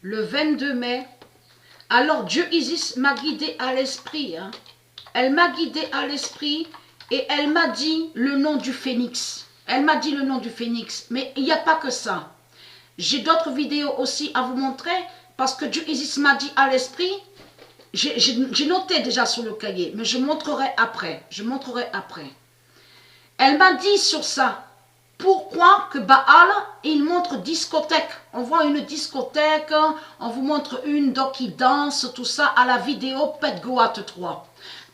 le 22 mai. Alors Dieu Isis m'a guidé à l'esprit. Hein. Elle m'a guidé à l'esprit et elle m'a dit le nom du phénix. Elle m'a dit le nom du phénix. Mais il n'y a pas que ça. J'ai d'autres vidéos aussi à vous montrer parce que Dieu Isis m'a dit à l'esprit. J'ai noté déjà sur le cahier, mais je montrerai après. Je montrerai après. Elle m'a dit sur ça. Pourquoi que Baal, il montre discothèque. On voit une discothèque, on vous montre une donc qui danse, tout ça, à la vidéo Pet Goat 3.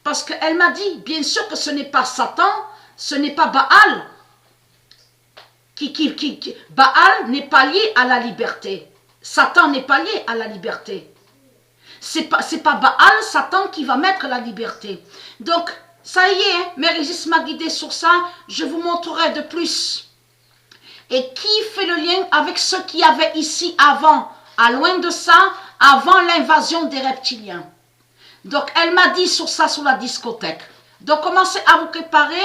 Parce qu'elle m'a dit, bien sûr que ce n'est pas Satan, ce n'est pas Baal. Baal n'est pas lié à la liberté. Satan n'est pas lié à la liberté. C'est pas Baal, Satan qui va mettre la liberté. Donc, ça y est, Mère Isis m'a guidé sur ça, je vous montrerai de plus. Et qui fait le lien avec ce qu'il y avait ici avant, à loin de ça, avant l'invasion des reptiliens. Donc, elle m'a dit sur ça, sur la discothèque. Donc, commencez à vous préparer,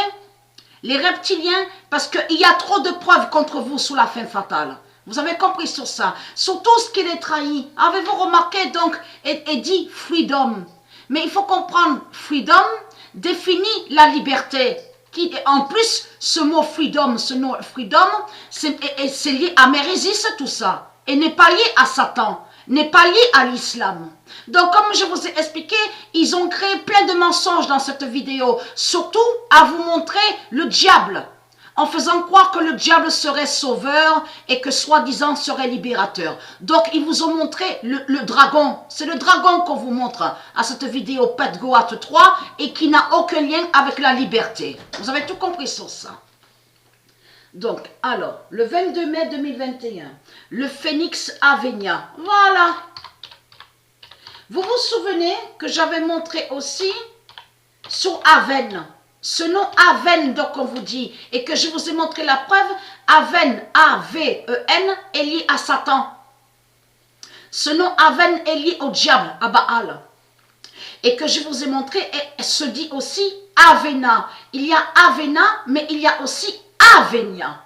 les reptiliens, parce qu'il y a trop de preuves contre vous sous la fin fatale. Vous avez compris sur ça. Sur tout ce qui est trahi. Avez-vous remarqué donc, et dit freedom. Mais il faut comprendre, freedom définit la liberté. En plus, ce mot freedom, c'est lié à Mère Isis, tout ça. Et n'est pas lié à Satan, n'est pas lié à l'islam. Donc, comme je vous ai expliqué, ils ont créé plein de mensonges dans cette vidéo. Surtout à vous montrer le diable. En faisant croire que le diable serait sauveur et que soi-disant serait libérateur. Donc, ils vous ont montré le dragon. C'est le dragon qu'on vous montre à cette vidéo Pet Goat 3 et qui n'a aucun lien avec la liberté. Vous avez tout compris sur ça. Donc, alors, le 22 mai 2021, le phénix Avenia. Voilà. Vous vous souvenez que j'avais montré aussi sur Aven. Ce nom Aven, donc on vous dit, et que je vous ai montré la preuve, Aven, A-V-E-N, est lié à Satan. Ce nom Aven est lié au diable, à Baal. Et que je vous ai montré, et se dit aussi Avena. Il y a Avena, mais il y a aussi Avenia.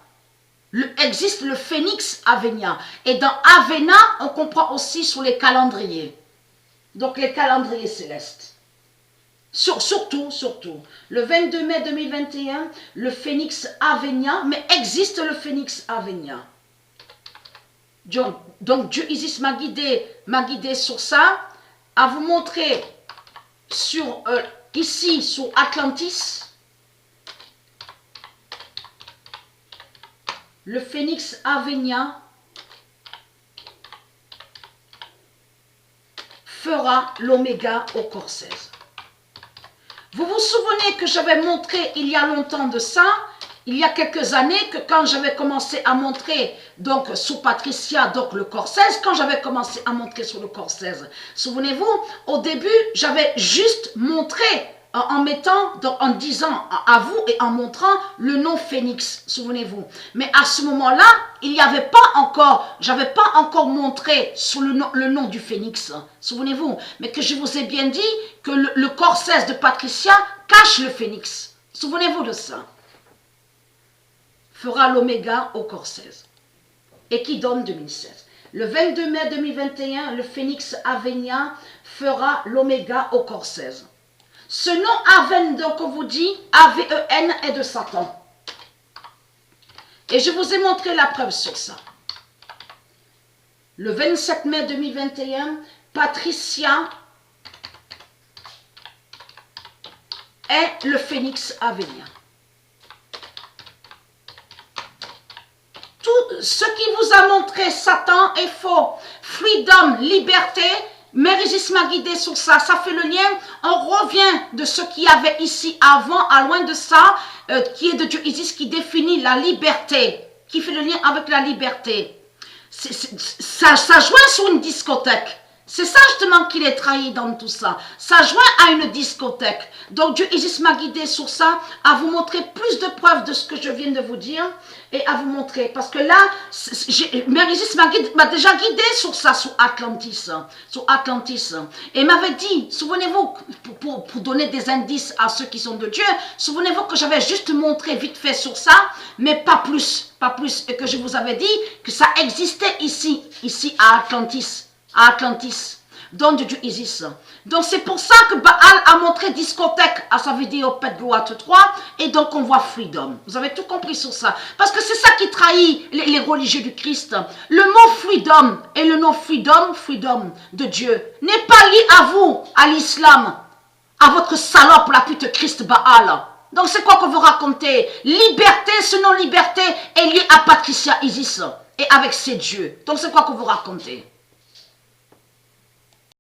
Existe le phénix Avenia. Et dans Avena, on comprend aussi sur les calendriers. Donc les calendriers célestes. Surtout, le 22 mai 2021, le phénix Avenia, mais existe le phénix Avenia. Donc Dieu Isis m'a guidé sur ça, à vous montrer sur, ici, sur Atlantis, le phénix Avenia fera l'oméga au corps 16. Vous vous souvenez que j'avais montré il y a longtemps de ça, il y a quelques années, que quand j'avais commencé à montrer, donc sous Patricia, donc le corps 16, quand j'avais commencé à montrer sur le corps 16, souvenez-vous, au début, j'avais juste montré en mettant, donc en disant à vous et en montrant le nom Phénix, souvenez-vous. Mais à ce moment-là, il n'y avait pas encore, j'avais pas encore montré sur le nom du Phénix, souvenez-vous. Mais que je vous ai bien dit que le corps 16 de Patricia cache le Phénix. Souvenez-vous de ça. Fera l'oméga au corps 16. Et qui donne 2016. Le 22 mai 2021, le Phénix Avenia fera l'oméga au corps 16. Ce nom Aven, donc on vous dit, A-V-E-N, est de Satan. Et je vous ai montré la preuve sur ça. Le 27 mai 2021, Patricia est le Phénix Avenia. Tout ce qui vous a montré Satan est faux. Freedom, liberté. Mère Isis m'a guidé sur ça, ça fait le lien, on revient de ce qu'il y avait ici avant, à loin de ça, qui est de Dieu Isis, qui définit la liberté, qui fait le lien avec la liberté. Ça joint sur une discothèque. C'est ça justement qu'il est trahi dans tout ça. Ça joint à une discothèque. Donc Dieu Isis m'a guidé sur ça, à vous montrer plus de preuves de ce que je viens de vous dire, et à vous montrer. Parce que là, Mère Isis m'a déjà guidé sur ça, sur Atlantis. Et m'avait dit, souvenez-vous, pour donner des indices à ceux qui sont de Dieu, souvenez-vous que j'avais juste montré vite fait sur ça, mais pas plus, et que je vous avais dit que ça existait ici à Atlantis. à Atlantis, don de Dieu Isis. Donc c'est pour ça que Baal a montré discothèque à sa vidéo Pet Gloire 3 et donc on voit Freedom. Vous avez tout compris sur ça. Parce que c'est ça qui trahit les religieux du Christ. Le mot Freedom et le nom Freedom, Freedom de Dieu, n'est pas lié à vous, à l'islam, à votre salope, la pute Christ Baal. Donc c'est quoi que vous racontez? Liberté, ce nom liberté est lié à Patricia Isis et avec ses dieux. Donc c'est quoi que vous racontez?